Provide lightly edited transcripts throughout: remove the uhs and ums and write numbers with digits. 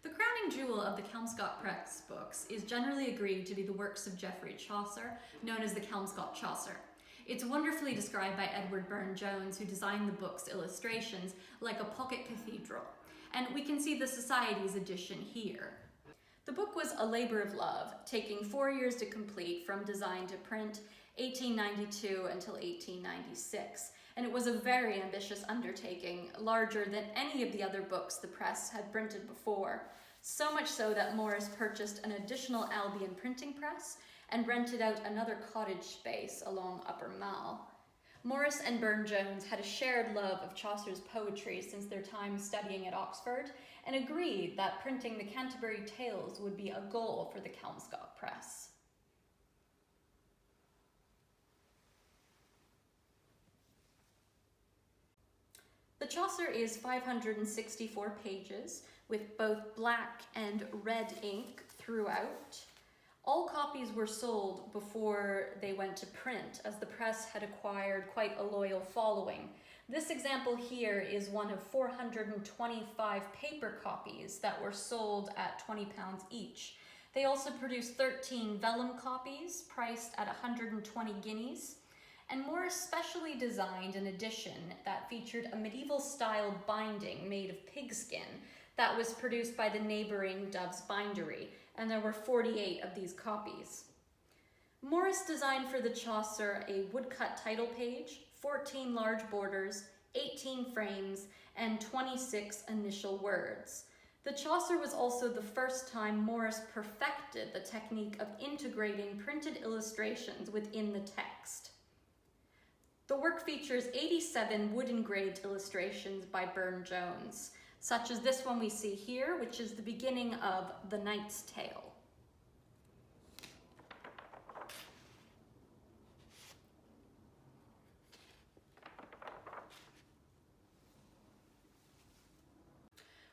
The crowning jewel of the Kelmscott Press books is generally agreed to be the works of Geoffrey Chaucer, known as the Kelmscott Chaucer. It's wonderfully described by Edward Burne-Jones, who designed the book's illustrations like a pocket cathedral, and we can see the Society's edition here. The book was a labor of love, taking 4 years to complete from design to print, 1892 until 1896, and it was a very ambitious undertaking, larger than any of the other books the press had printed before, so much so that Morris purchased an additional Albion printing press and rented out another cottage space along Upper Mall. Morris and Burne-Jones had a shared love of Chaucer's poetry since their time studying at Oxford, and agreed that printing the Canterbury Tales would be a goal for the Kelmscott Press. The Chaucer is 564 pages, with both black and red ink throughout. All copies were sold before they went to print, as the press had acquired quite a loyal following. This example here is one of 425 paper copies that were sold at £20 each. They also produced 13 vellum copies, priced at 120 guineas. And Morris specially designed an edition that featured a medieval-style binding made of pigskin that was produced by the neighboring Dove's Bindery, and there were 48 of these copies. Morris designed for the Chaucer a woodcut title page, 14 large borders, 18 frames, and 26 initial words. The Chaucer was also the first time Morris perfected the technique of integrating printed illustrations within the text. The work features 87 wood-engraved illustrations by Burne-Jones, such as this one we see here, which is the beginning of The Knight's Tale.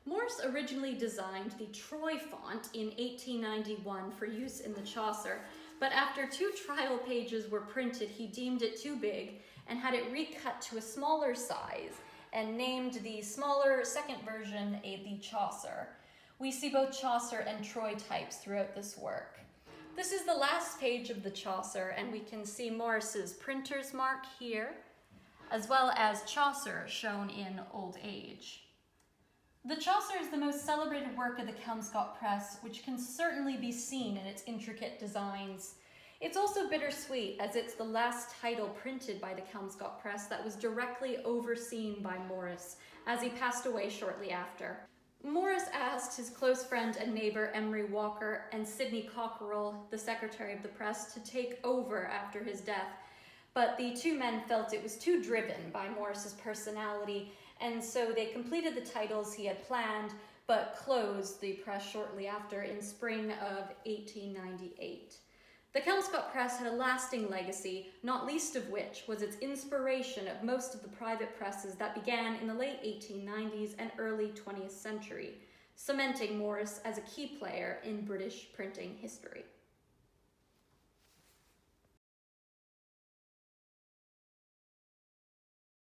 Morris originally designed the Troy font in 1891 for use in the Chaucer, but after 2 trial pages were printed, he deemed it too big and had it recut to a smaller size and named the smaller second version the Chaucer. We see both Chaucer and Troy types throughout this work. This is the last page of the Chaucer, and we can see Morris's printer's mark here, as well as Chaucer shown in old age. The Chaucer is the most celebrated work of the Kelmscott Press, which can certainly be seen in its intricate designs. It's also bittersweet, as it's the last title printed by the Kelmscott Press that was directly overseen by Morris, as he passed away shortly after. Morris asked his close friend and neighbor Emery Walker and Sidney Cockerell, the secretary of the press, to take over after his death, but the 2 men felt it was too driven by Morris's personality, and so they completed the titles he had planned, but closed the press shortly after in spring of 1898. The Kelmscott Press had a lasting legacy, not least of which was its inspiration of most of the private presses that began in the late 1890s and early 20th century, cementing Morris as a key player in British printing history.